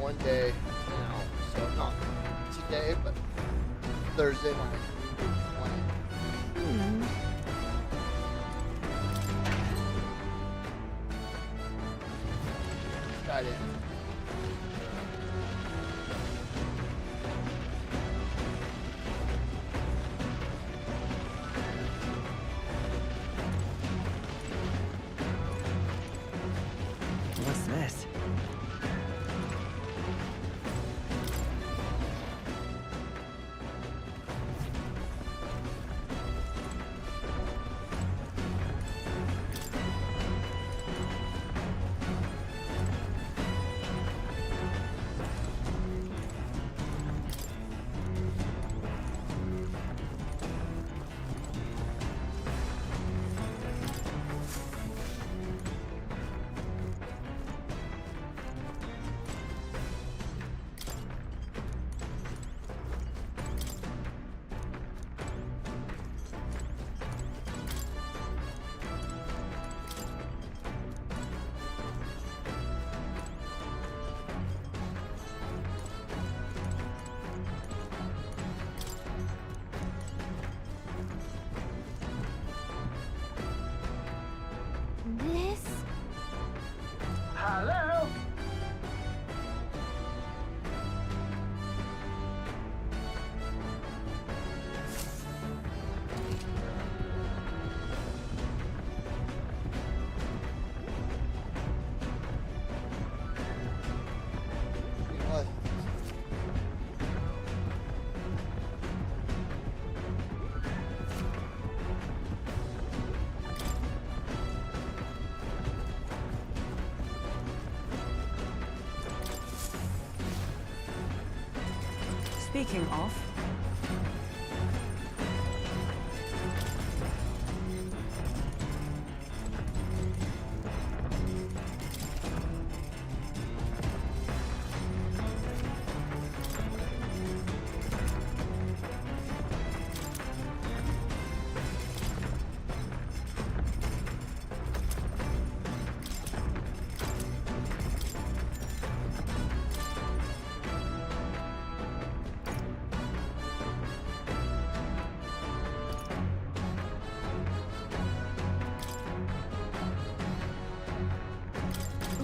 one day now, so not today, but Thursday night. Got it. What's this? This? Hello? What? Speaking of,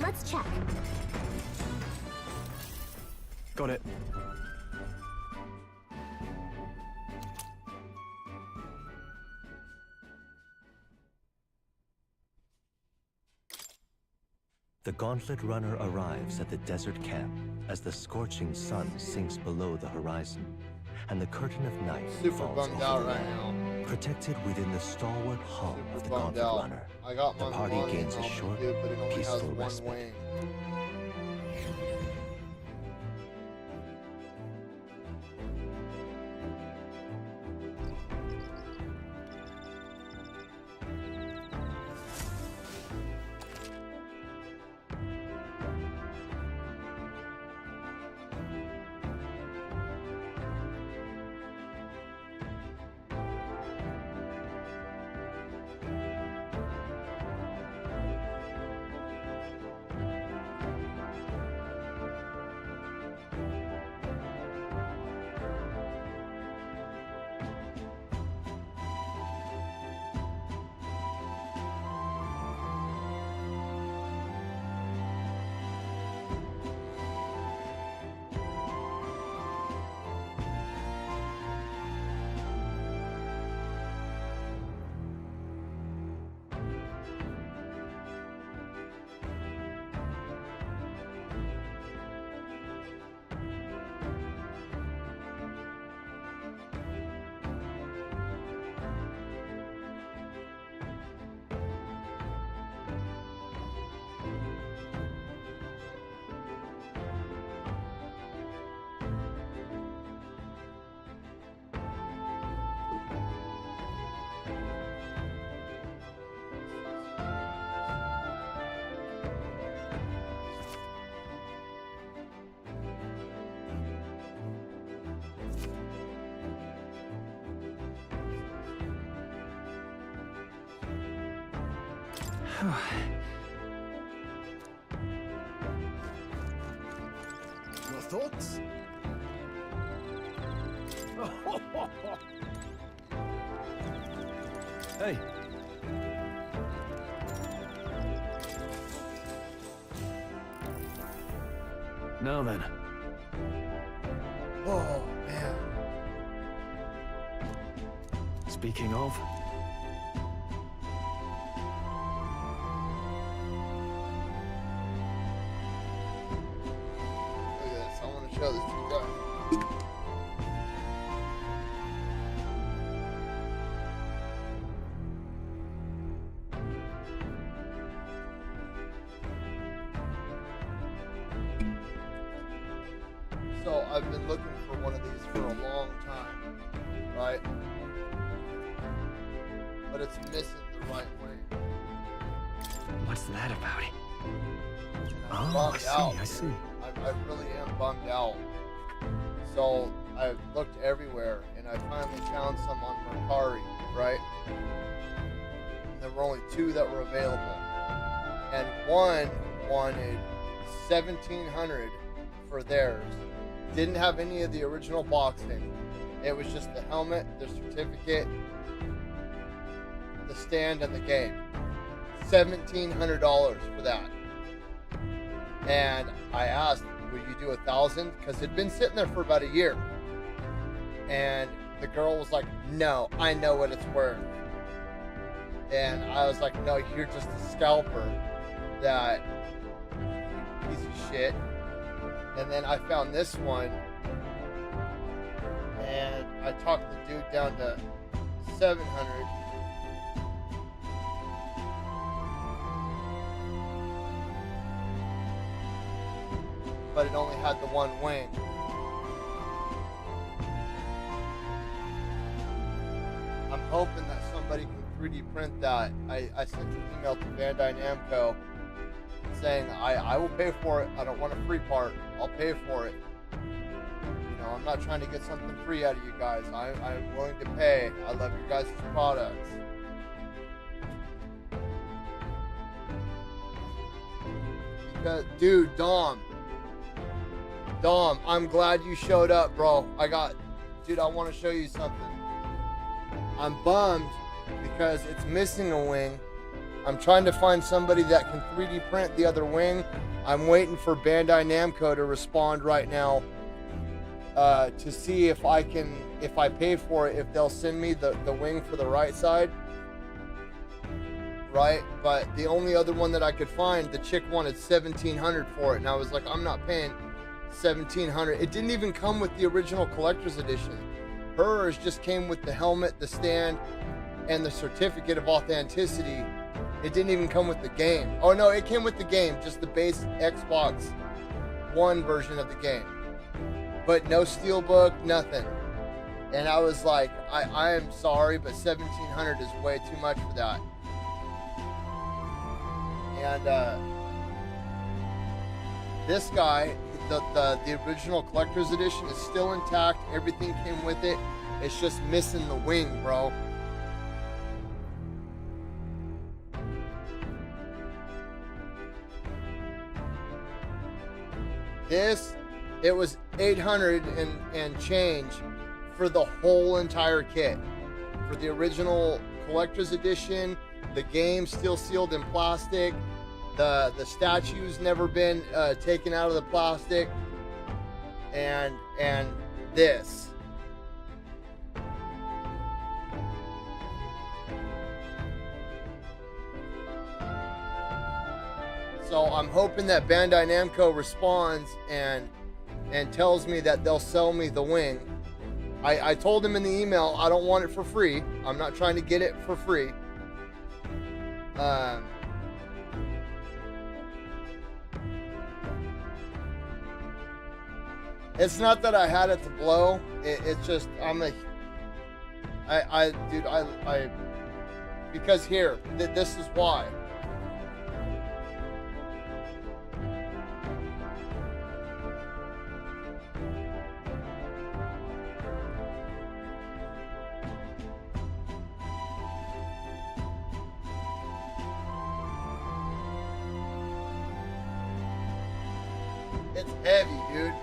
Let's check. got it. The Gauntlet Runner arrives at the desert camp as the scorching sun sinks below the horizon, and the curtain of night Super falls bummed over out the right land. now. Protected within the stalwart hull of the Bummed Gauntlet out. Runner, I got the my party belongings gains a on me, short, dude, but it only has peaceful one respite. wing. thoughts? Hey. Now then. Oh, man. Speaking of, Look at this. I want to show this to you guys. So I've been looking for one of these for a long time, right? But it's missing the right way. what's that about? I'm Oh, bummed I see. I really am bummed out. So I looked everywhere, and I finally found some on Mercari, right? And there were only 2 that were available, and one wanted $1,700 for theirs. Didn't have any of the original boxing. It was just the helmet, the certificate, the stand, and the game. $1,700 for that. And I asked, would you do 1,000? Because it'd been sitting there for about a year. And the girl was like, no, I know what it's worth. And I was like, no, you're just a scalper, that piece of shit. And then I found this one, and I talked the dude down to 700. But it only had the one wing. I'm hoping that somebody can 3D print that. I sent an email to Bandai Namco saying I will pay for it. I don't want a free part. I'll pay for it. You know, I'm not trying to get something free out of you guys. I'm willing to pay. I love your guys' products. Because, dude, Dom, I'm glad you showed up, bro. Dude, I want to show you something. I'm bummed because it's missing a wing. I'm trying to find somebody that can 3D print the other wing. I'm waiting for Bandai Namco to respond right now to see if I pay for it, if they'll send me the wing for the right side. Right? But the only other one that I could find, the chick wanted $1,700 for it. And I was like, I'm not paying $1,700. It didn't even come with the original collector's edition. Hers just came with the helmet, the stand, and the certificate of authenticity. It didn't even come with the game. Oh no, it came with the game, just the base Xbox One version of the game. But no steelbook, nothing. And I was like, I am sorry, but $1,700 is way too much for that. And this guy, the original collector's edition is still intact. Everything came with it. It's just missing the wing, bro. It was 800 and change for the whole entire kit. For the original collector's edition, the game still sealed in plastic. The statue's never been taken out of the plastic. And this. So I'm hoping that Bandai Namco responds and tells me that they'll sell me the wing. I told them in the email I don't want it for free. I'm not trying to get it for free. It's not that I had it to blow. It's just because here, this is why. It's heavy, dude.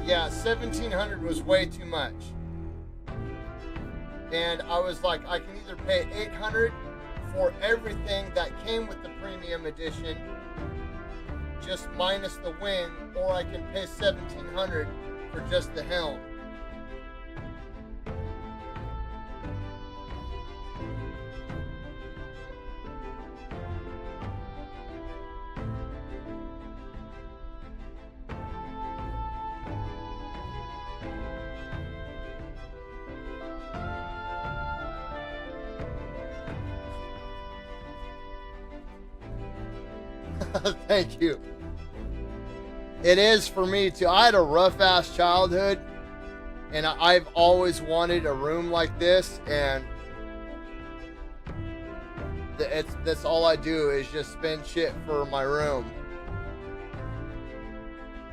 yeah, 1,700 was way too much. And I was like, I can either pay 800 for everything that came with the premium edition, just minus the wing, or I can pay 1,700 for just the helm. Thank you. It is for me too. I had a rough ass childhood, and I've always wanted a room like this, and that's all I do is just spend shit for my room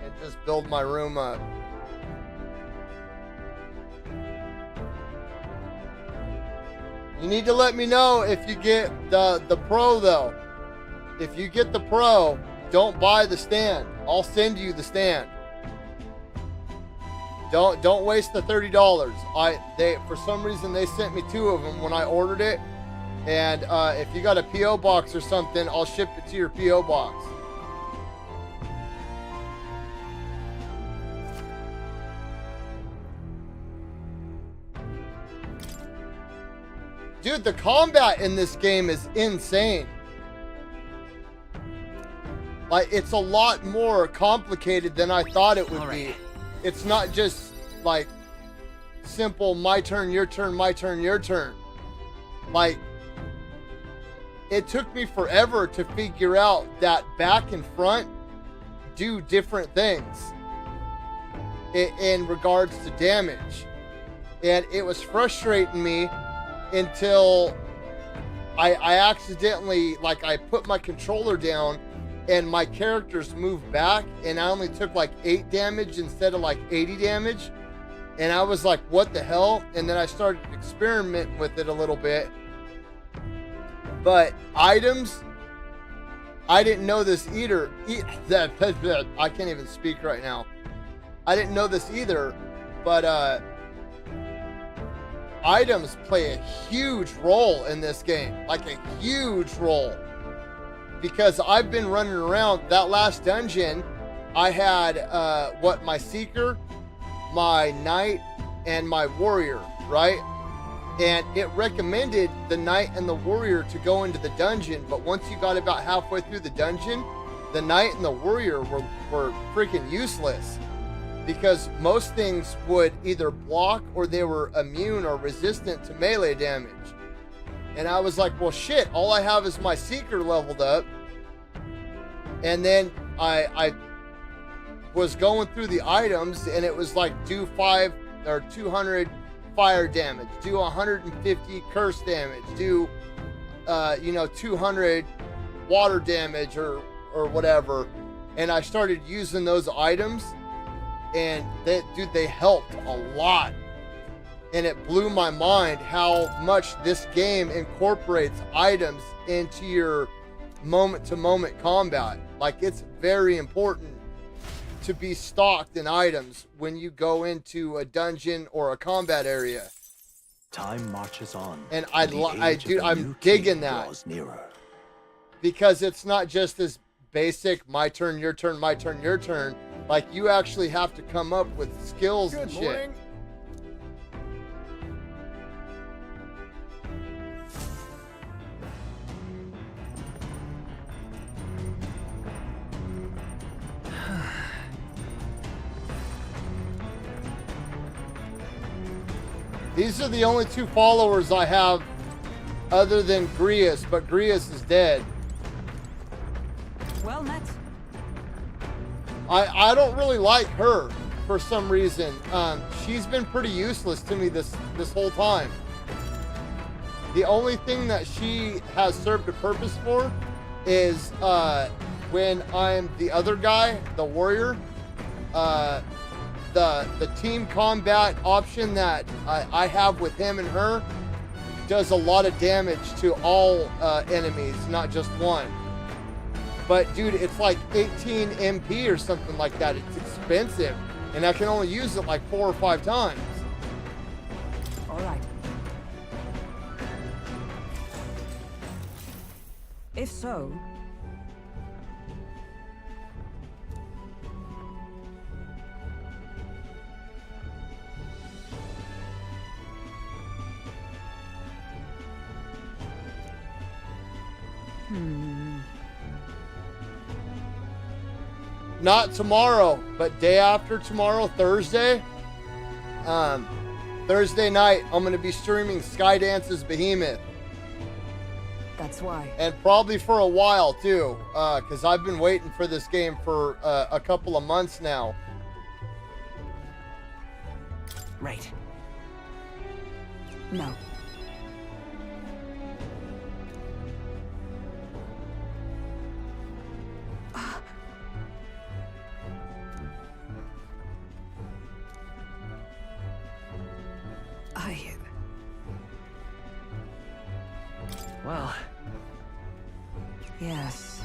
and just build my room up. You need to let me know if you get the Pro though. If you get the Pro, don't buy the stand. I'll send you the stand. Don't waste the $30. They for some reason they sent me 2 of them when I ordered it, and if you got a PO box or something, I'll ship it to your PO box. Dude, the combat in this game is insane. Like, it's a lot more complicated than I thought it would be. It's not just like simple my turn, your turn, my turn, your turn. Like, it took me forever to figure out that back and front do different things in regards to damage. And it was frustrating me until I accidentally, like, I put my controller down and my characters moved back, and I only took like 8 damage instead of like 80 damage. And I was like, what the hell? And then I started experimenting with it a little bit. But items, I didn't know this either. I can't even speak right now. I didn't know this either, but items play a huge role in this game, like a huge role. Because I've been running around that last dungeon, I had my Seeker, my Knight, and my Warrior, right? And it recommended the Knight and the Warrior to go into the dungeon, but once you got about halfway through the dungeon, the Knight and the Warrior were freaking useless, because most things would either block or they were immune or resistant to melee damage. And I was like, well, shit, all I have is my Seeker leveled up. And then I was going through the items, and it was like do 5 or 200 fire damage, do 150 curse damage, do 200 water damage or whatever. And I started using those items, and they helped a lot. And it blew my mind how much this game incorporates items into your moment-to-moment combat. Like, it's very important to be stocked in items when you go into a dungeon or a combat area. Time marches on. And I'm digging that. Because it's not just this basic my turn, your turn, my turn, your turn. Like, you actually have to come up with skills and shit. These are the only 2 followers I have other than Grius, but Grius is dead. Well met. I don't really like her for some reason. She's been pretty useless to me this whole time. The only thing that she has served a purpose for is when I'm the other guy, the warrior, the team combat option that I have with him and her does a lot of damage to all enemies, not just one. But dude, it's like 18 MP or something like that. It's expensive. And I can only use it like 4 or 5 times. All right. If so, Not tomorrow, but day after tomorrow, Thursday. Thursday night, I'm going to be streaming Skydance's Behemoth. that's why. And probably for a while, too. Because I've been waiting for this game for a couple of months now. Right. No. Well, yes.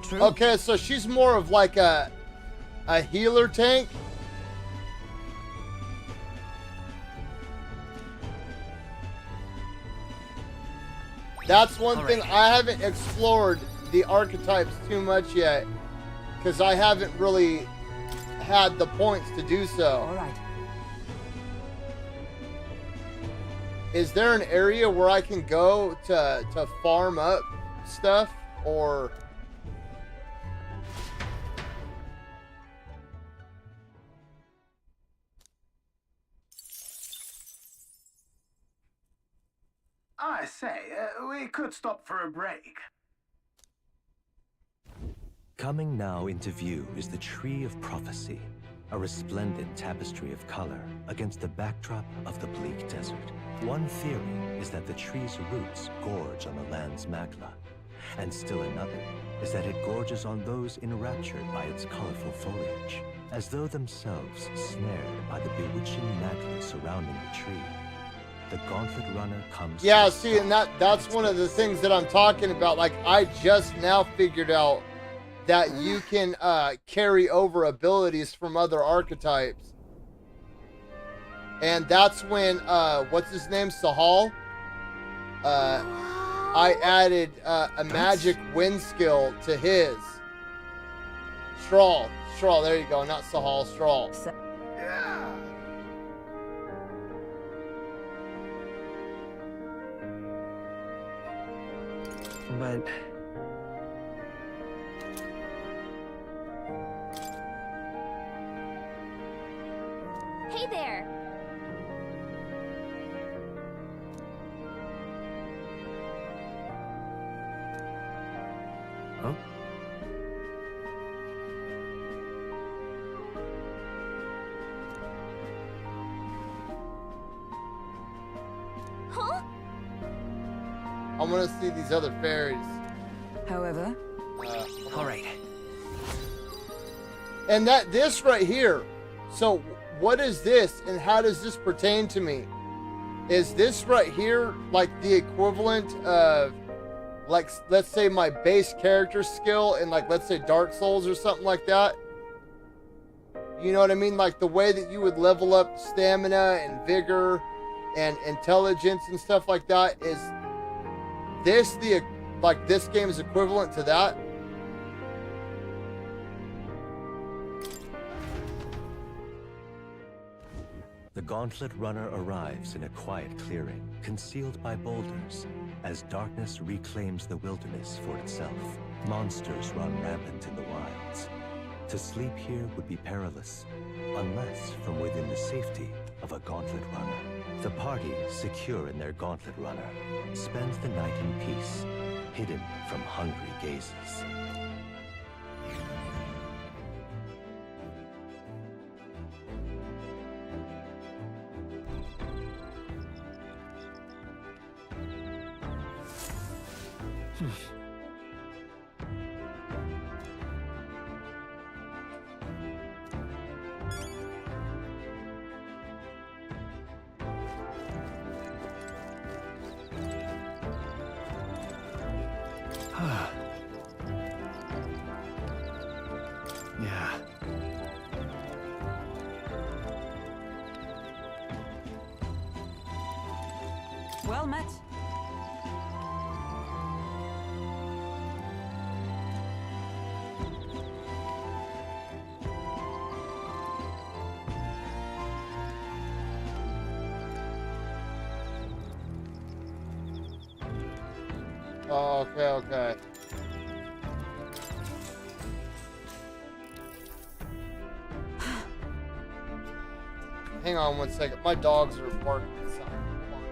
True. Okay, so she's more of like a healer tank. That's one thing I haven't explored the archetypes too much yet, because I haven't really had the points to do so. All right. Is there an area where I can go to farm up stuff, or? I say, we could stop for a break. Coming now into view is the Tree of Prophecy, a resplendent tapestry of color against the backdrop of the bleak desert. One theory is that the tree's roots gorge on the land's magma, and still another is that it gorges on those enraptured by its colorful foliage, as though themselves snared by the bewitching magic surrounding the tree. The Gauntlet Runner comes. Yeah, see, and that's one of the things that I'm talking about. Like, I just now figured out that you can carry over abilities from other archetypes. And that's when, what's his name, Sahal? I added a magic wind skill to his. Strahl, there you go, not Sahal, Strahl. Yeah. but Hey there. huh? Huh? I want to see these other fairies. However, All right. And this right here. So what is this, and how does this pertain to me? Is this right here like the equivalent of, like, let's say my base character skill in, like, let's say Dark Souls or something like that? You know what I mean? Like the way that you would level up stamina and vigor and intelligence and stuff like that. Is this this game is equivalent to that? The Gauntlet Runner arrives in a quiet clearing, concealed by boulders, as darkness reclaims the wilderness for itself. Monsters run rampant in the wilds. To sleep here would be perilous, unless from within the safety of a Gauntlet Runner. The party, secure in their Gauntlet Runner, spends the night in peace, hidden from hungry gazes. Yeah. Well met. Oh, okay. Hang on one second. My dogs are barking something. Hold on.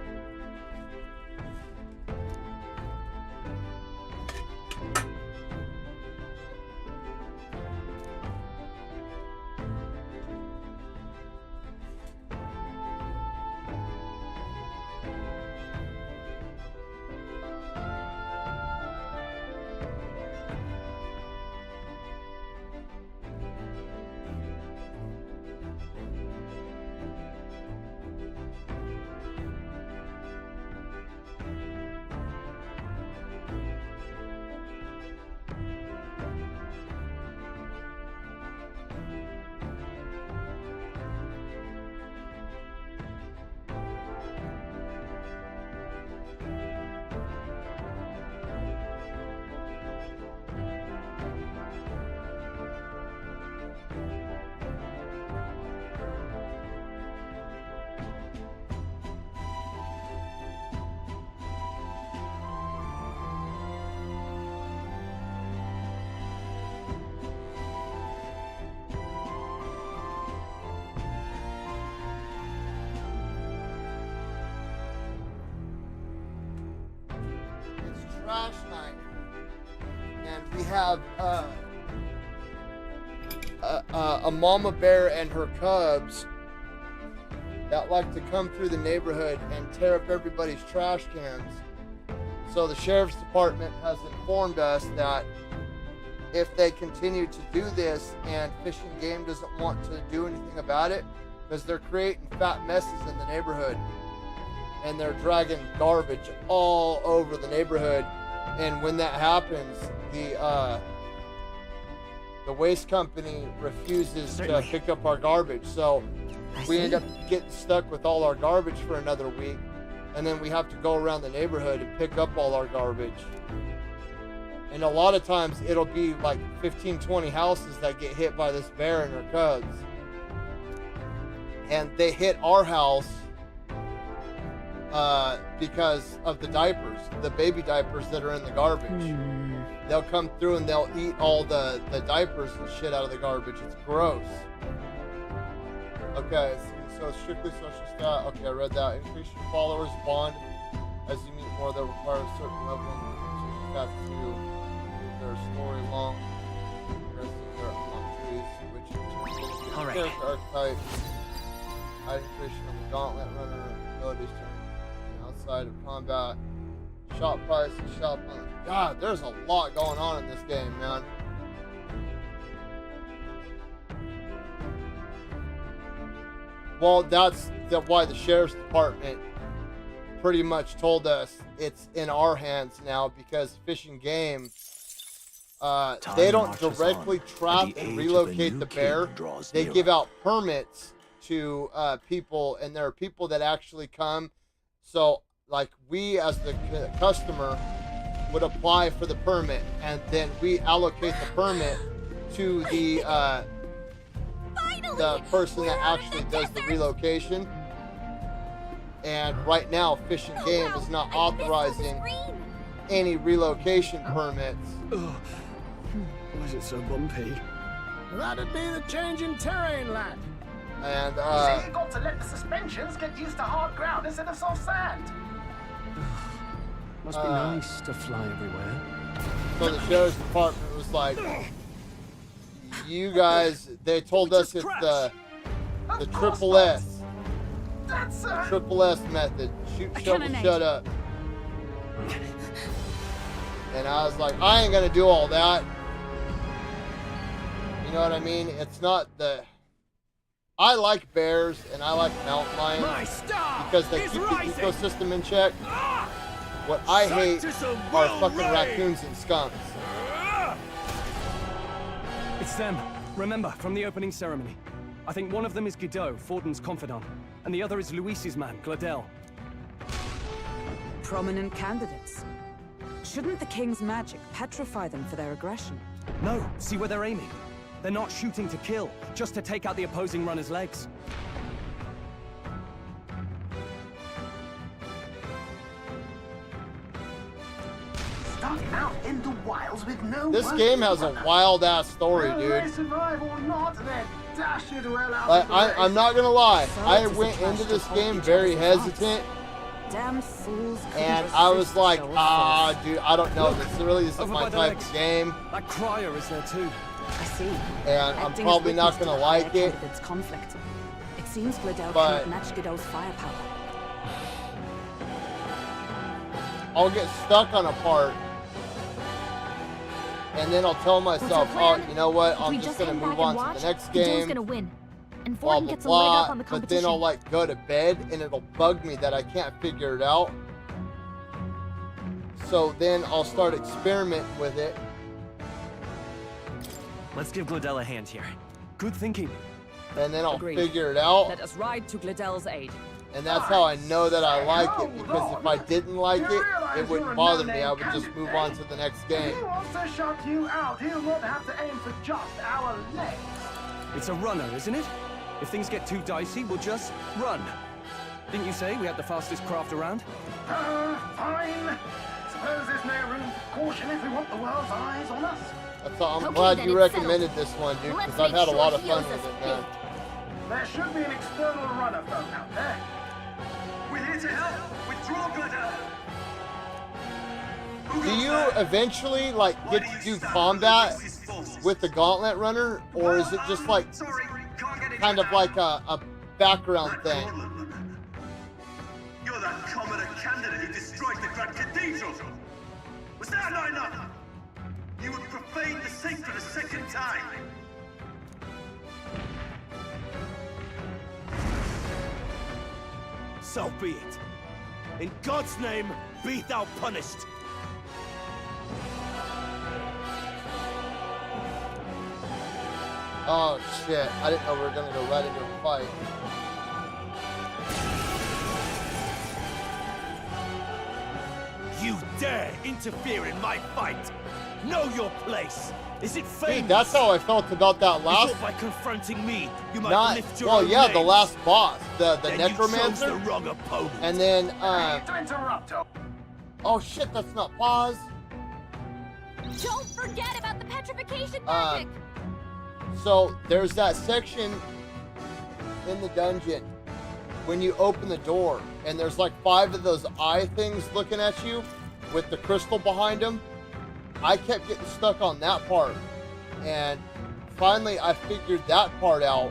It's trash night, and we have a mama bear and her cubs that like to come through the neighborhood and tear up everybody's trash cans. So the sheriff's department has informed us that if they continue to do this and Fish and Game doesn't want to do anything about it, because they're creating fat messes in the neighborhood and they're dragging garbage all over the neighborhood. And when that happens, the waste company refuses to pick up our garbage. So we end up getting stuck with all our garbage for another week. And then we have to go around the neighborhood and pick up all our garbage. And a lot of times it'll be like 15, 20 houses that get hit by this bear and her cubs. And they hit our house because of the diapers, the baby diapers that are in the garbage. They'll come through and they'll eat all the diapers and shit out of the garbage. It's gross. Okay, so strictly social stat. Okay, I read that. Increase your followers bond as you meet more that require a certain level of social stats to move their story along. Progressing their trees, which in All right. character archetype, item creation of the gauntlet runner, abilities turn outside of combat, shop price, and shop. God, there's a lot going on in this game, man. Well, that's why the sheriff's department pretty much told us it's in our hands now, because Fish and Game, they don't directly trap and relocate the bear. They give out permits to people, and there are people that actually come. So, like, we as the customer would apply for the permit, and then we allocate the permit to the person that actually does the relocation. And right now, Fish and Game is not authorizing any relocation permits. Why is it so bumpy? That'd be the change in terrain, lad. And So you got to let the suspensions get used to hard ground instead of soft sand. Must be nice to fly everywhere. so the sheriff's department was like, you guys, they told us it's the triple S. That's Triple S method. Shoot, shovel, shut up. And I was like, I ain't gonna do all that. You know what I mean? It's not the... I like bears and I like mountain lions because they keep the ecosystem in check. What I hate are fucking raccoons and skunks. It's them. Remember, from the opening ceremony. I think one of them is Godot, Forden's confidant, and the other is Luis's man, Gladel. Prominent candidates. Shouldn't the king's magic petrify them for their aggression? No, see where they're aiming. They're not shooting to kill, just to take out the opposing runner's legs. Stuck out in the wilds with no This one game has a wild ass story, Whether they dude. survive or not, they dash it well out Like, of the I'm race. not gonna lie, So I it is went a clash into to this hold game each very other's arms. hesitant, Damn fools couldn't and I was resist the like, show of force. dude, I don't know, this really isn't Over my by the type legs. of game, That crier is there too. I see. and I'm Acting probably as not witness to gonna the like higher it, candidate's conflict. It seems Gladel but- cannot match Godot's firepower. I'll get stuck on a part, and then I'll tell myself, What's our oh, plan? you know what, If I'm we just just gonna hang move back on and to watch, the next Godot's game, gonna win, and blah, Forden blah, gets a leg up blah, on the but competition. then I'll like go to bed, and it'll bug me that I can't figure it out. So then I'll start experimenting with it. Let's give Gladel a hand here. Good thinking. And then I'll Agreed. figure it out, Let us ride to Gladel's aid. and that's how I know that I like it, because if I didn't like it, it wouldn't bother me. I would just move on to the next If game. he wants to shut you out, he'll not have to aim for just our legs. It's a runner, isn't it? If things get too dicey, we'll just run. Didn't you say we had the fastest craft around? Fine. Suppose there's no room for caution if we want the world's eyes on us. That's all. I'm Okay, glad then you it's recommended this one, dude, Let's because I've make had a sure lot of he fun owes with us it, man. There should be an external runner phone out there. We're here to help. Withdraw, Gladel. Do you eventually like get to do combat with the gauntlet runner, or is it just like Sorry, can't get it. kind of like a background thing? You're that commoner candidate who destroyed the Grand Cathedral. Was that not enough? You would profane the sacred a second time. So be it. In God's name, be thou punished. Oh shit! I didn't know we were gonna go right into a fight. You dare interfere in my fight? Know your place. Is it famous? Dude, that's how I felt about that You last. thought by confronting me, you might Not lift your well, own yeah, the names. last boss, the Then you chose the necromancer, wrong opponent. and then To interrupt, oh shit, that's not pause. Don't forget about the petrification Uh, magic. So there's that section in the dungeon when you open the door, and there's like 5 of those eye things looking at you with the crystal behind them. I kept getting stuck on that part, and finally I figured that part out,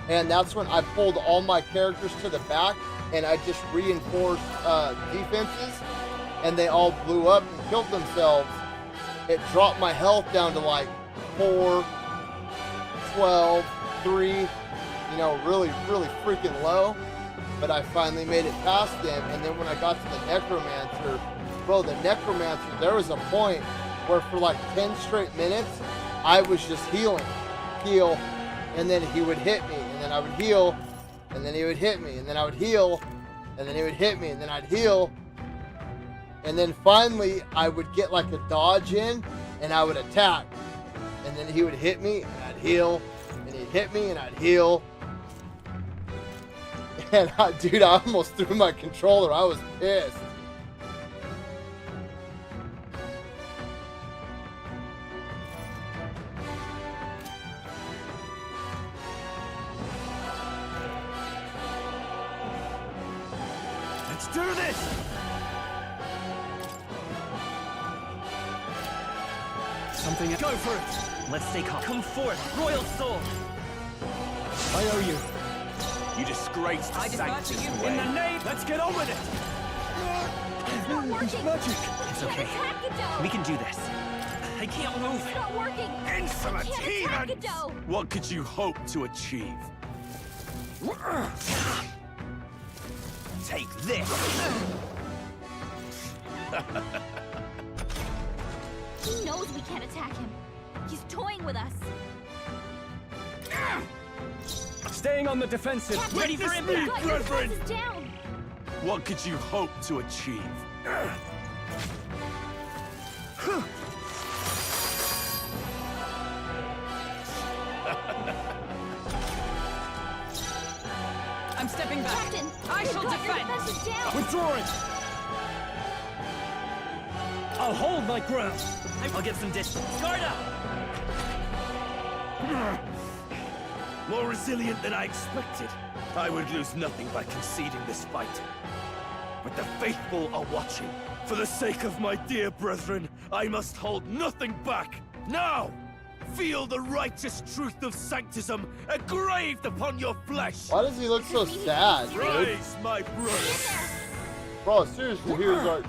and that's when I pulled all my characters to the back, and I just reinforced defenses, and they all blew up and killed themselves. It dropped my health down to like 4, 12, 3, you know, really freaking low. But I finally made it past them, and then when I got to the necromancer, bro, the necromancer, there was a point where for like 10 straight minutes, I was just heal, and then he would hit me, and then I would heal, and then he would hit me, and then I would heal, and then he would hit me, and then I'd heal, and then finally I would get like a dodge in, and I would attack, and then he would hit me, and I'd heal, and he'd hit me, and I'd heal. And dude, I almost threw my controller. I was pissed. Let's do this! Something. Go for it! Let's stay calm. Come forth, royal soul. I owe you. You disgraced I the dispatch sanctus you way. In the name, let's get on with it! It's not working. Magic! It's It's okay. Attack Godot! We can do this. I can't move. It's not working! Insolent I can't attack heathens! Godot! What could you hope to achieve? Take this! He knows we can't attack him. He's toying with us. Staying on the defensive. Captain, Ready for Witness impact. me, got your brethren! defenses down! What could you hope to achieve? I'm stepping back. Captain, I you've shall got your defend. defenses down! Withdrawing. I'll hold my ground. I'll get some distance. Guard up! More resilient than I expected. I would lose nothing by conceding this fight. But the faithful are watching. For the sake of my dear brethren, I must hold nothing back. Now! Feel the righteous truth of sanctism engraved upon your flesh! Why does he look so sad, dude? Praise my brothers! Bro, seriously, he was like...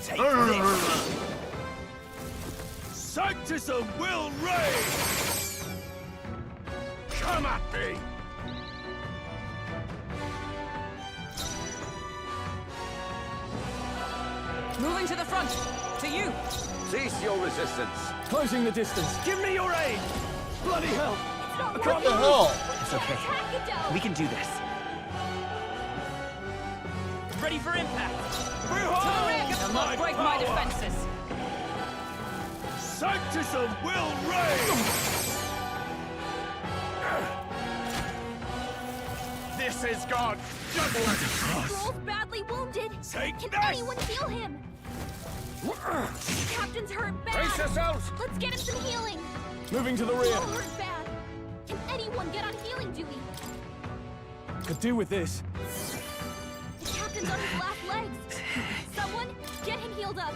Take this! Sanctism will reign! Come at me! Moving to the front. To you. Cease your resistance! Closing the distance. Give me your aid. Bloody hell. It's not I can't What the working! hell? It's okay. Attack Godot! We can do this. Ready for impact. They'll not break my defenses. Sanctism will reign! This is God's judgment! Troll's badly wounded! Take Can this! anyone heal him? Captain's hurt bad! Brace yourselves! Let's get him some healing! Moving to the Troll rear. hurt bad! Can anyone get on healing duty? Could do with this. The captain's on his last legs! Someone, get him healed up!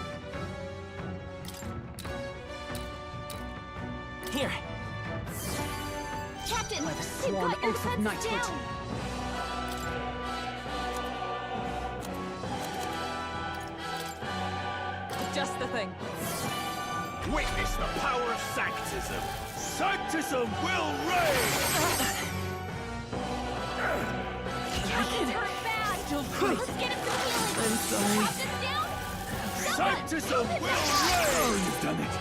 Here. Captain, By the you've sworn got your oath of defenses knighthood. down! Just the thing. Witness the power of sanctism! Sanctism will reign! Captain's hurt bad! Let's get him some healing! I'm sorry. Captain's down! Sanctism will reign! You've done it.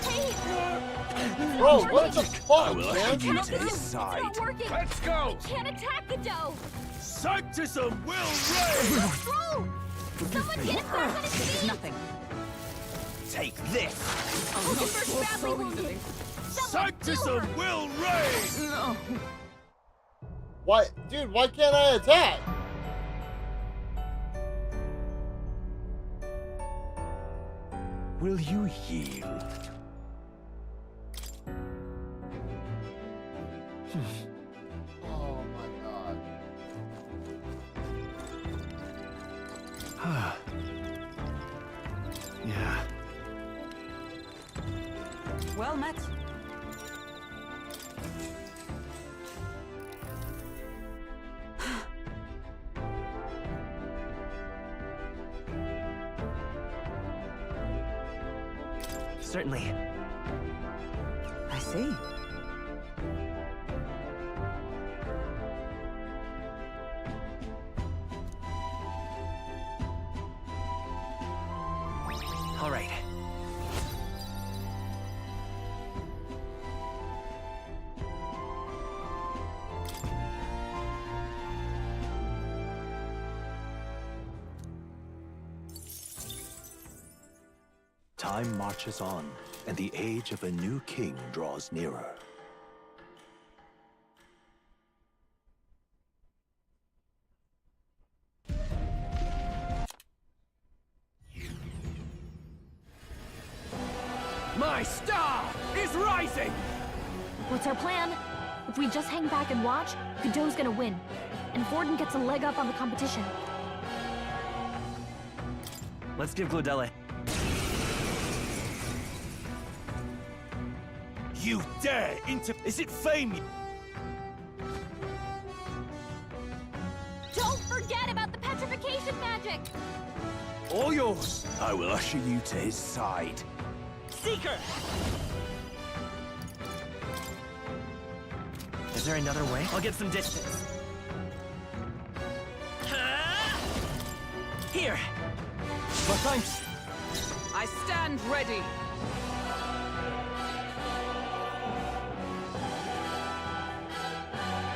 Hey! Bro, what the fuck, man? Captain, to his it's side. not working! Let's go! We can't attack Godot! Sanctism will reign! Throw! Someone get him back on his feet! Nothing. Take this! Hulkenberg's badly wounded! Someone heal Sanctism her! will reign! No. Why, dude, why can't I attack? Will you yield? Oh my god. Yeah. Well met. Certainly. I see. All right. Time marches on, and the age of a new king draws nearer. My star is rising! What's our plan? If we just hang back and watch, Godot's gonna win. And Forden gets a leg up on the competition. Let's give Glodella. You dare Is it fame? Don't forget about the petrification magic! All yours. I will usher you to his side. Seeker! Is there another way? I'll get some distance. Here! My thanks. I stand ready.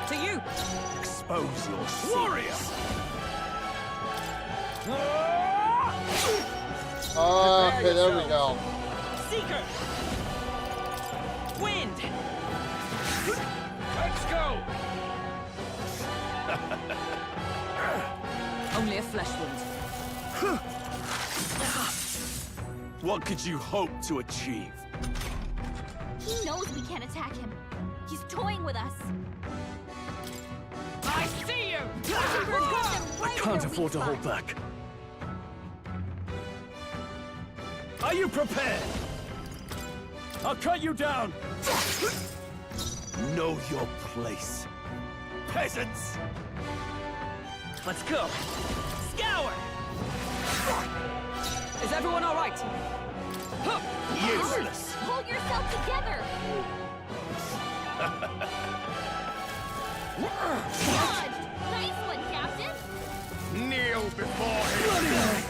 To you! Expose your secrets. Warrior! Oh, okay, there we go. Seeker! Wind! Let's go! Only a flesh wound. What could you hope to achieve? He knows we can't attack him. He's toying with us. I see you! I can't afford to hold back. Are you prepared? I'll cut you down! Know your place. Peasants! Let's go! Scour! Is everyone all right? Useless! Hold yourself together! Dodged! Nice one, Captain! Kneel before him!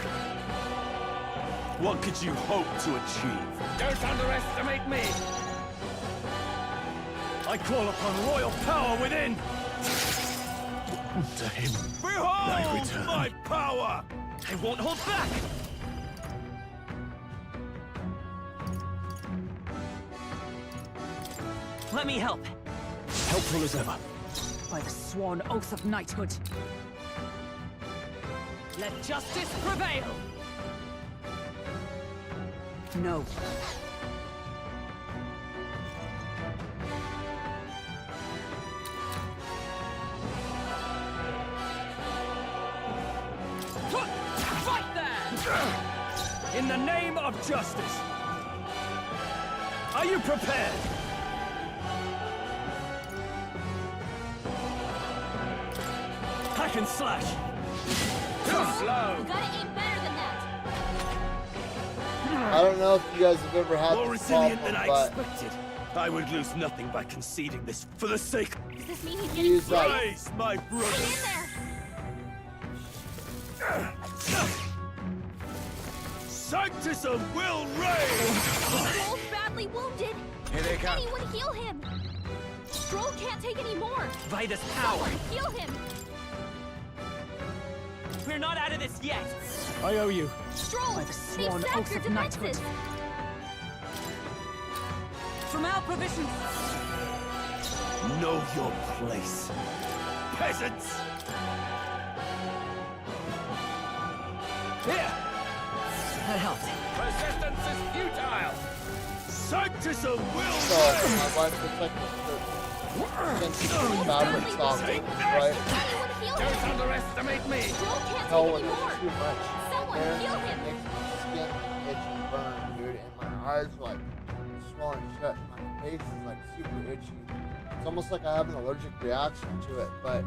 What could you hope to achieve? Don't underestimate me! I call upon royal power within! To him, Behold my power! I won't hold back! Let me help. helpful as ever. By the sworn oath of knighthood. Let justice prevail! No. Fight there! In the name of justice! Are you prepared? Hack and slash! Too slow! You gotta aim better than that! I don't know if you guys have ever had More this resilient problem, than I but expected. I would lose nothing by conceding this for the sake. Does this mean he's getting he's like, Praise my Hang brother. in there! Sanctism will reign! Stroll's badly wounded! Here they come. Anyone heal him! Stroll can't take any more! Vitus power! Someone heal him! We're not out of this yet! I owe you. Stroll! By the They've sworn sapped oath your of knighthood. defenses! From our provisions. Know your place. Peasants! Here! That helped. Resistance is futile! Sanctism will so my wife looks like against the fabric softening, right? Anyone heal Don't him! underestimate me! Stroll can't No, take when any it's more! too much. Someone There, heal it him! makes my skin itch and burn, dude, and my eyes are like swollen shut. My face is like super itchy. It's almost like I have an allergic reaction to it, but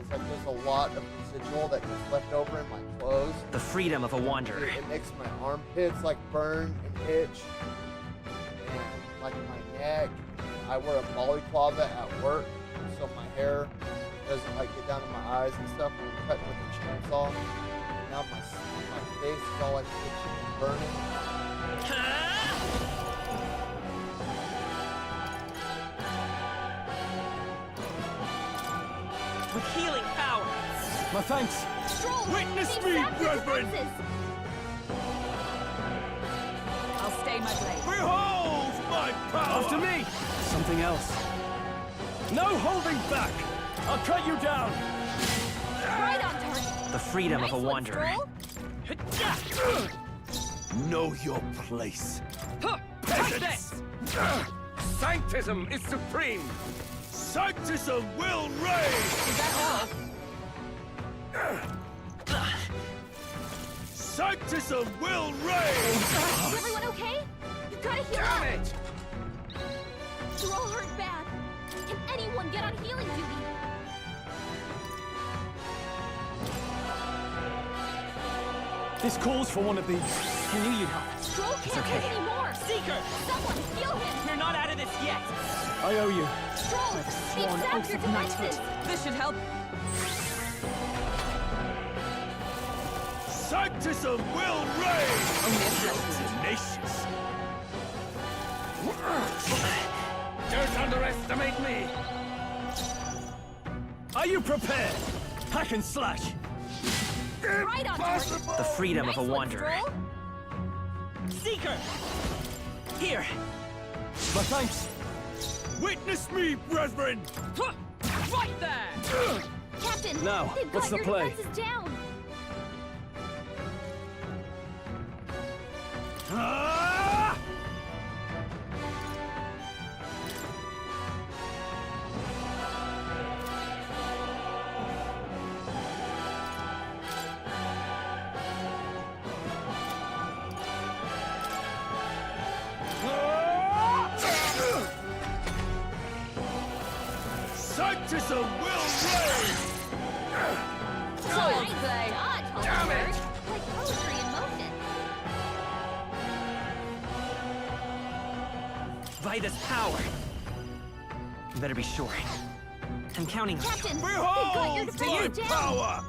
it's like there's a lot of residual that gets left over in my clothes. The freedom of a Dude, wanderer. it makes my armpits like burn and itch, and like my neck. I wear a balaclava at work, so my hair doesn't like get down to my eyes and stuff when I'm cutting with a chainsaw. And now my face is all like itching and burning. With healing power! My thanks! Stroll! Witness they've me, sapped your brethren! defenses. I'll stay my blade. Behold my power! After me! Something else. No holding back! I'll cut you down! Right on target! The freedom Nice of a one, wanderer. Stroll! Know your place. Peasants! Sanctism is supreme! Sanctism will reign! Is that all? Sanctism will reign! Is everyone okay? You gotta heal Damn up! it! Stroll hurt bad. Can anyone get on healing duty? This calls for one of these. I knew you'd help. Stroll can't okay. take anymore. Seeker! Someone heal him. We're not out of this yet! I owe you. Stroll, speak Sworn sap oath your of knighthood. defenses. This should help. Sanctism will reign! Only a flesh. Tenacious. Don't underestimate me. Are you prepared? Hack and slash. Right on target. The freedom Nice of a one, wanderer. Stroll. Seeker! Here! My thanks. Witness me, brethren! Right there! Captain, Now, they've what's got the your play? defenses down. Ah! Sanctism will reign! Dodge, damn it! Like poetry in motion. By this power. You better be sure. I'm counting on you. Captain, they've got your Behold defenses my down. power!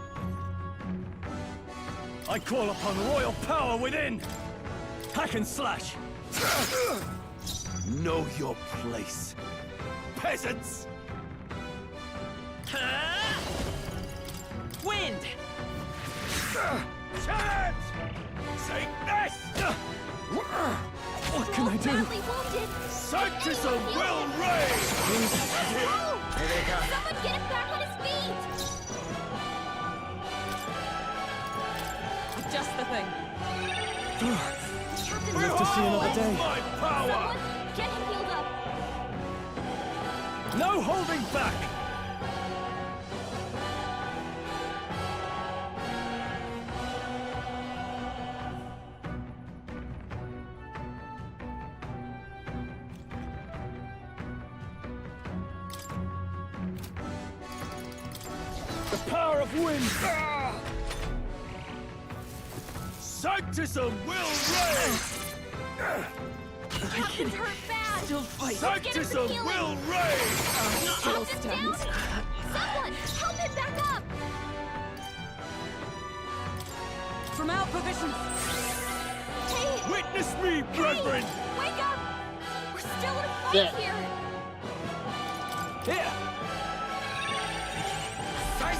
I call upon royal power within. Hack and slash. Know your place, peasants! Wind! Challenge! Take this! What can I do? Badly wounded. Sanctism will reign! Stroll! Someone get him back on his feet. Just the thing. Captain, Live to see another Behold day. my power! someone get him healed up. No holding back. The power of wind. Sanctism will reign! Captain's hurt bad. Still fight. Sanctism will reign! Still Captain's stands. down. Someone help him back up. From our provisions. Hey, Witness me, brethren! wake up. We're still in a fight Yeah. here. Here.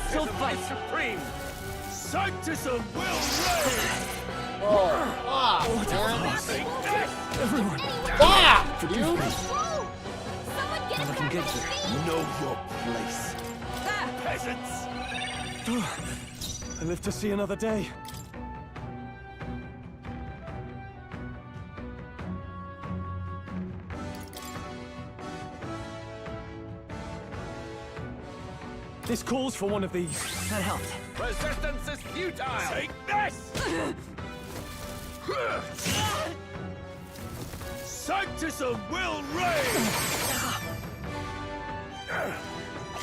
Still fight. supreme! Sanctism will reign! Oh, fuck, man. Take this! Everyone. Fuck, dude. Stroll. Someone get him looking back good on his here. feet. Know your place, There. peasants! I live to see another day. This calls for one of these. That helped. Resistance is futile! Take this! Sanctism will reign!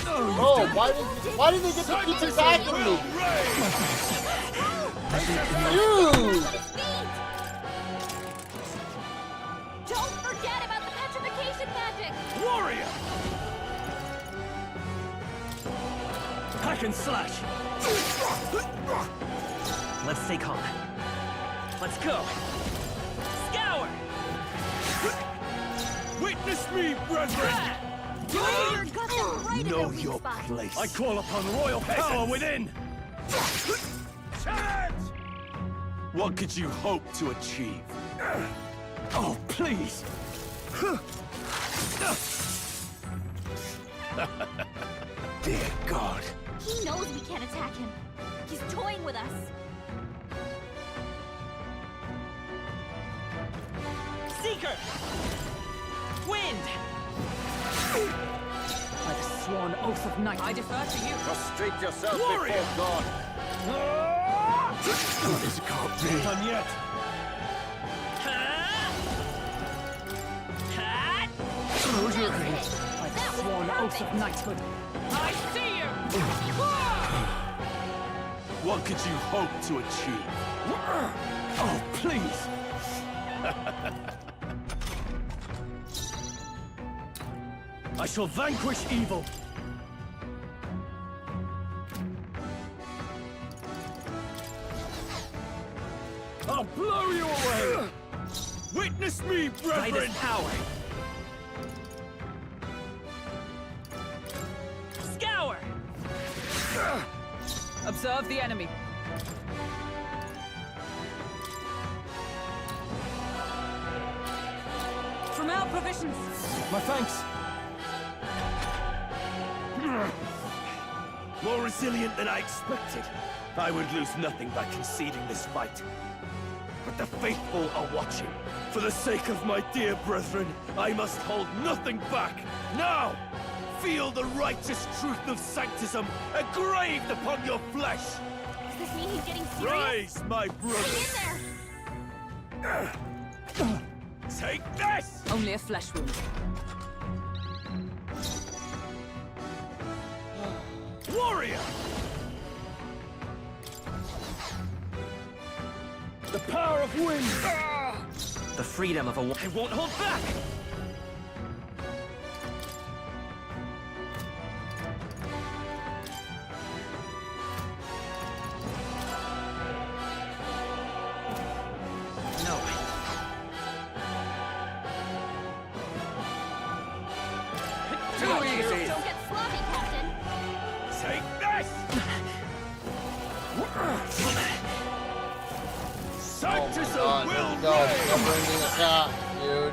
Oh, why did they get to keep it back Sanctism at will me? reign! Dude! Don't forget about the petrification magic. Warrior! Hack and slash. Let's stay calm. Let's go. Scour! Witness me, brethren! Your guts are right in Know their weak your spot. place. I call upon royal power within. Challenge! What could you hope to achieve? Oh, please. Dear God. He knows we can't attack him. He's toying with us. Seeker! Wind! By the sworn oath of knight, I defer to you. Prostrate yourself Warrior! before God. What is it done yet? Close your eyes. By the That was sworn oath perfect. of knighthood. I see you! What could you hope to achieve? Oh, please! I shall vanquish evil! I'll blow you away! Witness me, By brethren! this power! Scour! Observe the enemy. From our provisions. My thanks! More resilient than I expected. I would lose nothing by conceding this fight. But the faithful are watching. For the sake of my dear brethren, I must hold nothing back. Now! Feel the righteous truth of Sanctism engraved upon your flesh! Does this mean he's getting serious? Rise, my brothers! Hang in there! Take this! Only a flesh wound. Warrior! The power of wind! The freedom of a I won't hold back! No. Too easy! Don't get sloppy, Captain. Take this! Sanctism God, will no, reign! never-ending attack, dude.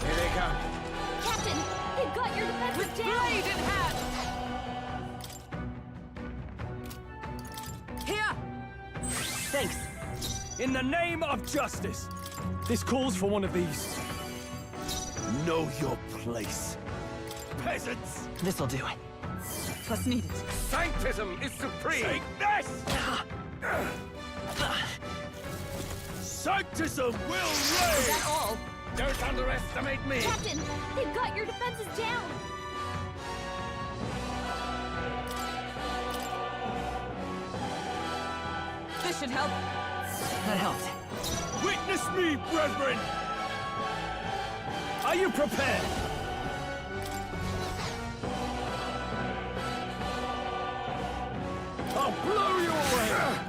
Here they come. Captain, they've got your defenses down. Blade in hand! Here! Thanks. In the name of justice! This calls for one of these. Know your place. Peasants! This'll do. Plus needed. Sanctism is supreme! Take this! Sanctism will Is reign! that all? Don't underestimate me. Captain, they've got your defenses down. This should help. That helped. Witness me, brethren! Are you prepared? I'll blow you away!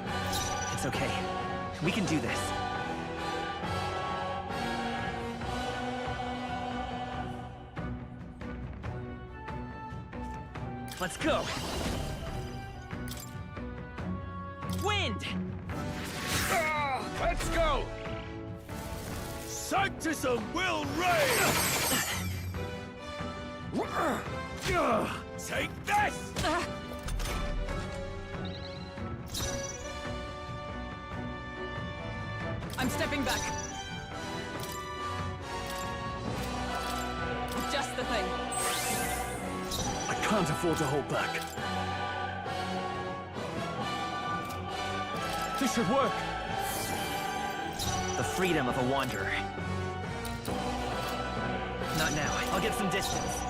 It's okay. We can do this. Let's go! Wind! Let's go. Sanctism will reign! Take this! I'm stepping back. Just the thing. I can't afford to hold back. This should work. The freedom of a wanderer. Not now. I'll get some distance.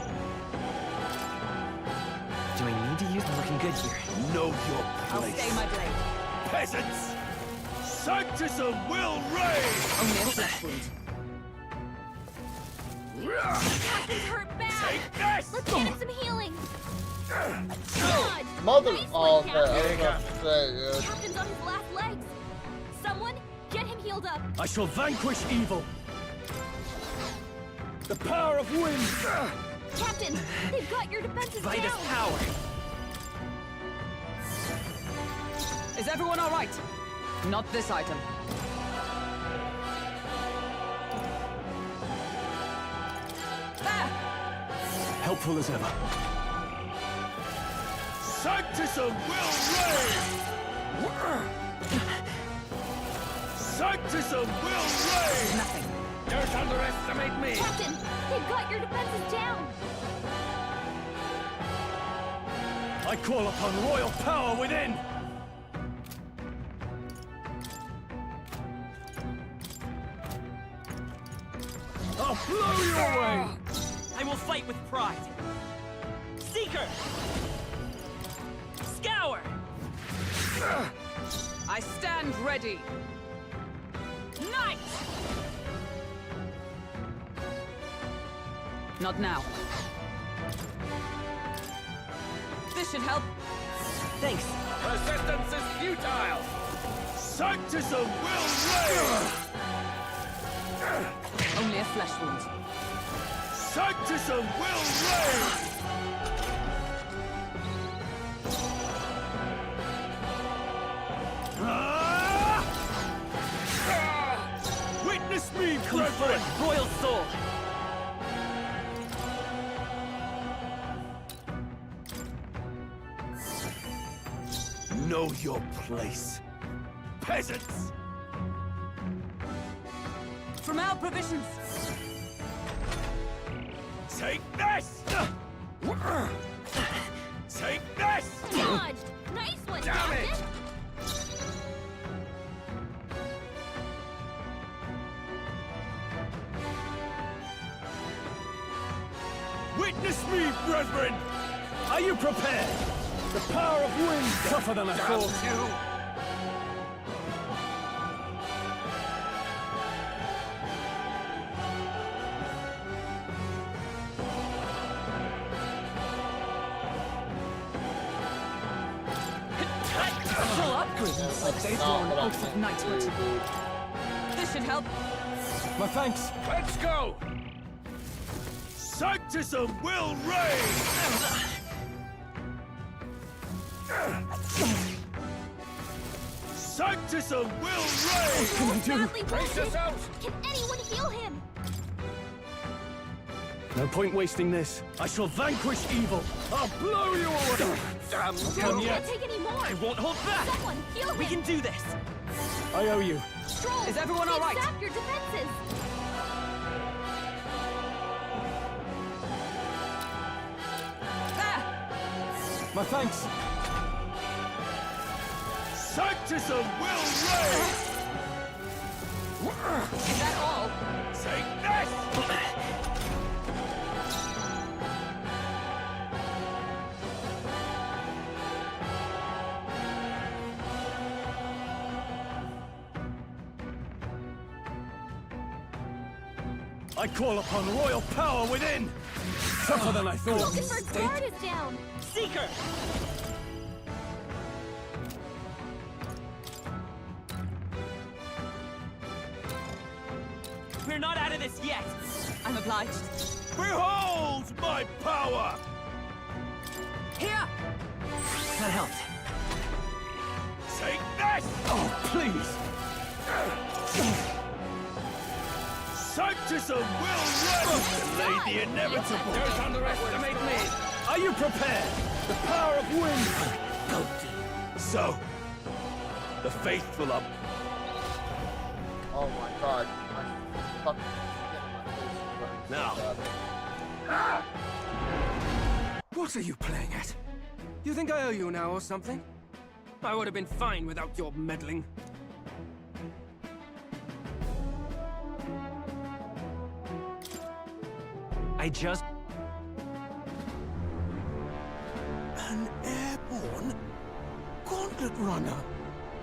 Do I need to use... I'm looking good here. Know your I'll place. stay my blade. Peasants! Sanctism will reign! Only a flesh wound. Captain's hurt bad. Take this! Let's get him some healing. God, Mother. nice Oh, one, okay. I was Captain. about to say, dude. Captain's on his last legs. Someone, get him healed up. I shall vanquish evil. The power of wind! Captain, they've got your defenses By this down. power! Is everyone all right? Not this item. There! Helpful as ever. Sanctism will reign! Sanctism will reign! Nothing. Don't underestimate me. Captain, they've got your defenses down. I call upon royal power within! I'll blow you away! I will fight with pride. Seeker! Scour! I stand ready. Knight! Not now. This should help. Thanks. Resistance is futile! Sanctism will reign! Only a flesh wound. Sanctism will reign! Witness me, brethren! Royal soul! Know your place, peasants! From our provisions. Take this! Take this! Dodged! Nice one, Damn it! Captain! Witness me, brethren! Are you prepared? The power of wind tougher than I Damn thought. you! Full upgrades. That's They've not worn what I'm oath of saying, knighthood. dude. This should help. My thanks. Let's go! Sanctism will reign! Sanctism will reign! Can I do? Badly Brace wounded. yourselves! Can anyone heal him? No point wasting this. I shall vanquish evil. I'll blow you away. Damn Come you! yet. Can't take any more. I won't hold back! Someone heal him. We can do this! I owe you. Stroll. Is everyone all right? Sap your defenses. There! My thanks. Sanctism will reign! Is that all? Take this! I call upon royal power within. Tougher than I thought. Wilkenberg's guard is down. Seeker! We're not out of this yet! I'm obliged. Behold my power! Here! That helped. Take this! Oh, please. Sanctism will reign! Delay the inevitable! Don't underestimate me! Are you prepared? The power of wind. So, the faithful are... Oh my god. My fucking skin on my face is burning so Now. bad. What are you playing at? You think I owe you now or something? I would have been fine without your meddling. I just... An airborne gauntlet runner.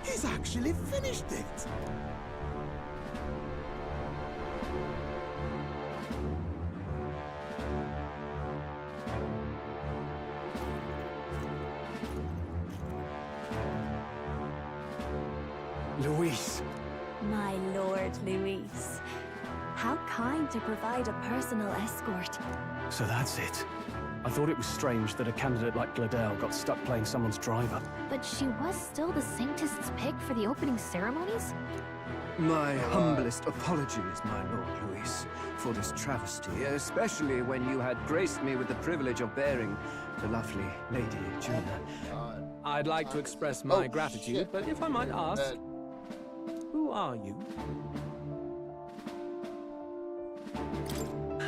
He's actually finished it. Luis. My lord, Luis. How kind to provide a personal escort. So that's it. I thought it was strange that a candidate like Gladel got stuck playing someone's driver. But she was still the Sanctist's pick for the opening ceremonies? My humblest apologies, my lord Luis, for this travesty, especially when you had graced me with the privilege of bearing the lovely Lady Juna. I'd like to express my Oh, gratitude, shit. but if I might ask, who are you?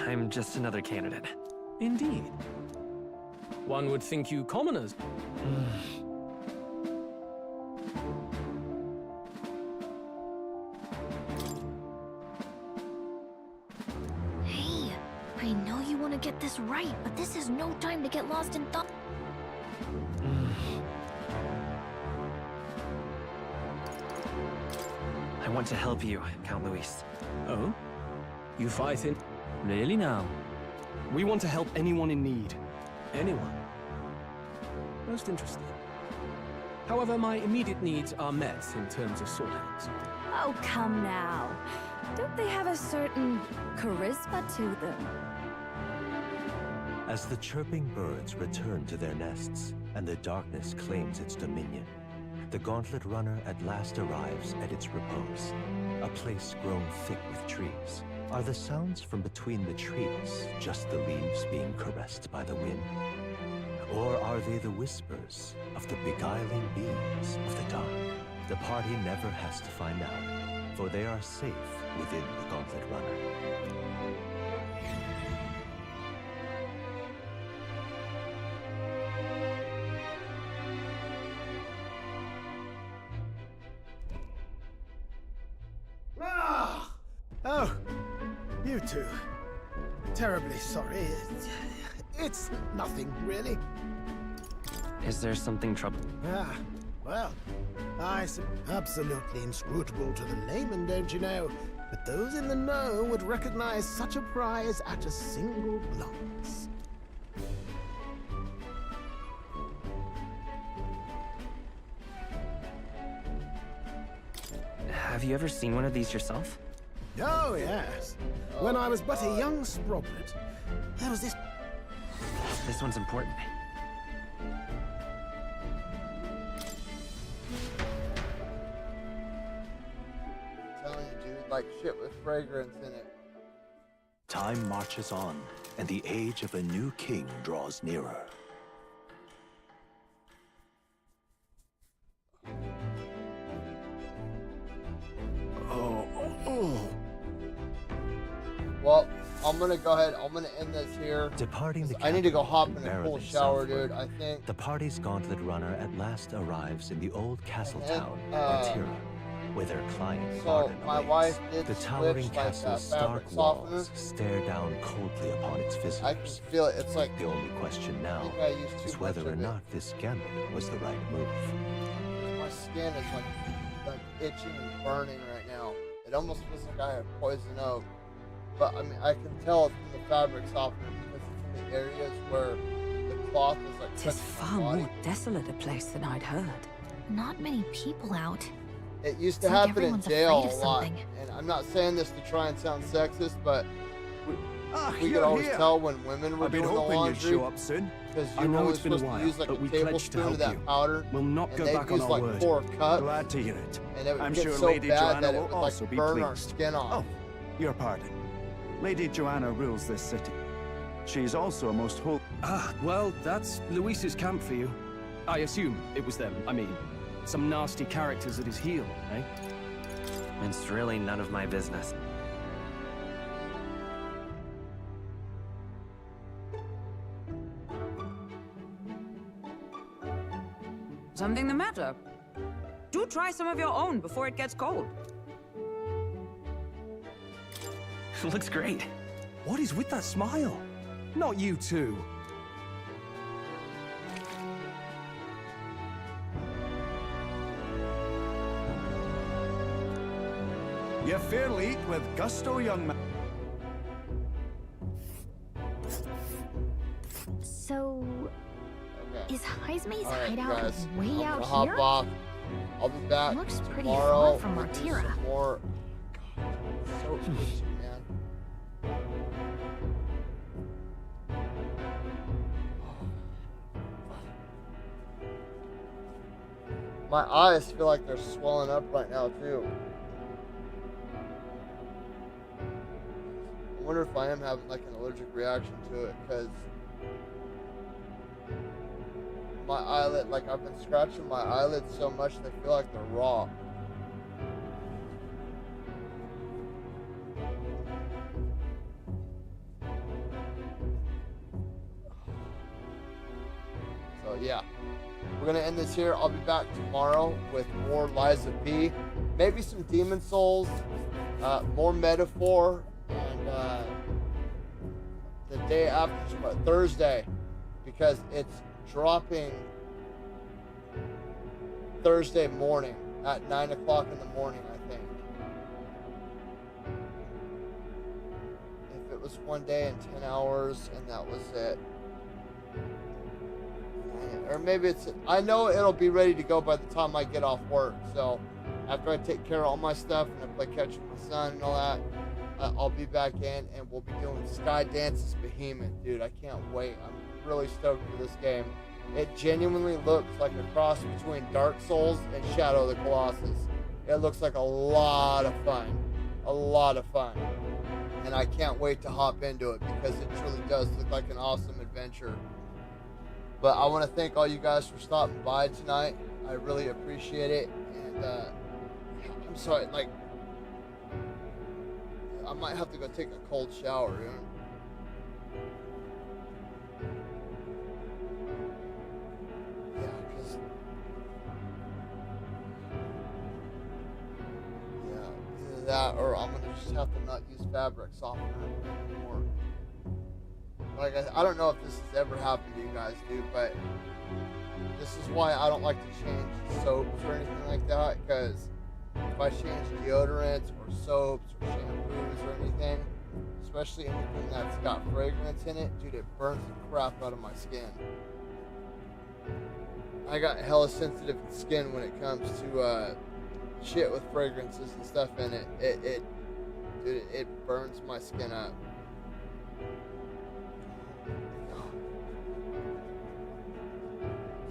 I'm just another candidate. Indeed. One would think you commoners. Hey, I know you want to get this right, but this is no time to get lost in thought. I want to help you, Count Luis. Oh? You fight in... Really now? We want to help anyone in need. anyone? Most interesting. However, my immediate needs are met in terms of sword hands. Oh, come now. Don't they have a certain charisma to them? As the chirping birds return to their nests and the darkness claims its dominion, the Gauntlet Runner at last arrives at its repose, a place grown thick with trees. Are the sounds from between the trees just the leaves being caressed by the wind? Or are they the whispers of the beguiling beings of the dark? The party never has to find out, for they are safe within the Gauntlet Runner. Ah! Oh, you two. Terribly sorry. It's nothing, really. Is there something trouble? Ah, well, absolutely inscrutable to the layman, don't you know? But those in the know would recognize such a prize at a single glance. Have you ever seen one of these yourself? Oh, yes. When I was but a young sproglet, there was this... This one's important. I'm telling you, dude, like shit with fragrance in it. Time marches on, and the age of a new king draws nearer. Well, I'm gonna go ahead. I'm gonna end this here. Departing the I need to go hop in a barreling cool shower, southward, dude. I think. the party's Gauntlet Runner at last arrives in the old castle And, town, Artira, where their client So Varden my awaits. wife did The switch towering like castle's fabric stark softener. walls stare down coldly upon its visitors. I can feel it. It's like The only question I now think I used too is whether much or of it. not this gambit was the right move. My skin is like itching and burning right now. It almost feels like I have poison oak. But I mean, I can tell it's from the fabric softener because it's in the areas where the cloth is like Tis touching far my body. more desolate a place than I'd heard. Not many people out. It used to It's like happen in everyone's jail afraid a of lot. something. And I'm not saying this to try and sound sexist, but we could you're always here. tell when women were I've been doing the hoping you'd laundry. show up soon. Because I you know were it's been a supposed while, to use like but a we pledged to tablespoon help of that you. powder. We'll not and go they'd back on use our like word. 4 cups. Glad to hear it. And it would I'm get sure so Lady bad Joanna that it will would also like be burn our pleased. skin off. Oh, your pardon. Lady Joanna rules this city. She is also a most holy... Ah, well, that's Luis's camp for you. I assume it was them. I mean, some nasty characters at his heel, eh? It's really none of my business. Something the matter? Do try some of your own before it gets cold. Looks great. What is with that smile? Not you two. You fairly eat with gusto, young man. So, Okay. is Heismay's Alright, hideout guys. way I'm out gonna hop here? off. I'll be back Looks pretty tomorrow. far from We'll do Artira. some more. God, it's so itchy, man. My eyes feel like they're swelling up right now too. I wonder if I am having like an allergic reaction to it because my eyelid, like I've been scratching my eyelids so much they feel like they're raw. So yeah, we're gonna end this here. I'll be back tomorrow with more Lies of P, maybe some Demon Souls, more Metaphor, and the day after, Thursday, because it's dropping Thursday morning at 9 o'clock in the morning, I think. was 1 day and 10 hours, and that was it. Or maybe it's, I know it'll be ready to go by the time I get off work. So after I take care of all my stuff and I play catch with my son and all that, I'll be back in and we'll be doing Skydance's Behemoth. Dude, I can't wait. I'm really stoked for this game. It genuinely looks like a cross between Dark Souls and Shadow of the Colossus. It looks like a lot of fun. A lot of fun. And I can't wait to hop into it because it truly does look like an awesome adventure. But I want to thank all you guys for stopping by tonight. I really appreciate it. And I'm sorry, like, I might have to go take a cold shower, you know? Yeah, because... Yeah, either that or I'm going to just have to not use fabric softener anymore. Like, I don't know if this has ever happened to you guys, dude, but this is why I don't like to change soaps or anything like that, because if I change deodorants or soaps or shampoos or anything, especially anything that's got fragrance in it, dude, it burns the crap out of my skin. I got hella sensitive skin when it comes to shit with fragrances and stuff in it. Dude, it burns my skin up.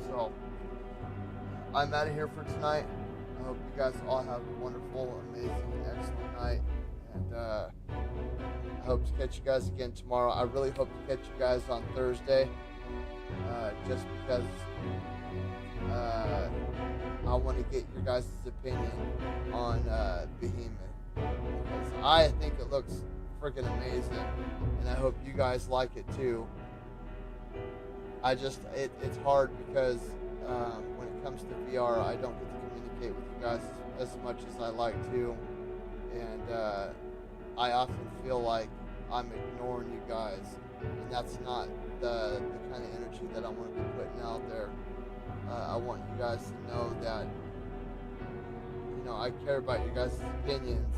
So, I'm out of here for tonight. I hope you guys all have a wonderful, amazing, excellent night. And I hope to catch you guys again tomorrow. I really hope to catch you guys on Thursday. Just because I want to get your guys' opinion on Behemoth. Because I think it looks freaking amazing. And I hope you guys like it too. It's hard because when it comes to VR, I don't get to communicate with you guys as much as I like to, and I often feel like I'm ignoring you guys, and that's not the kind of energy that I want to be putting out there. I want you guys to know that, you know, I care about you guys' opinions,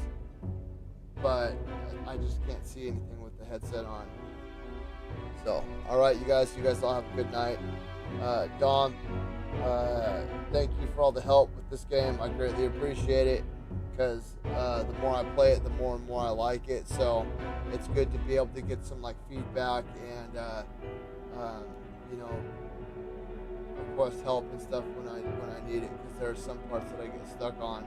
but I just can't see anything with the headset on. So, alright, you guys all have a good night. Dom, thank you for all the help with this game. I greatly appreciate it, because the more I play it, the more and more I like it. So, it's good to be able to get some, like, feedback and, you know, request help and stuff when I need it, because there are some parts that I get stuck on.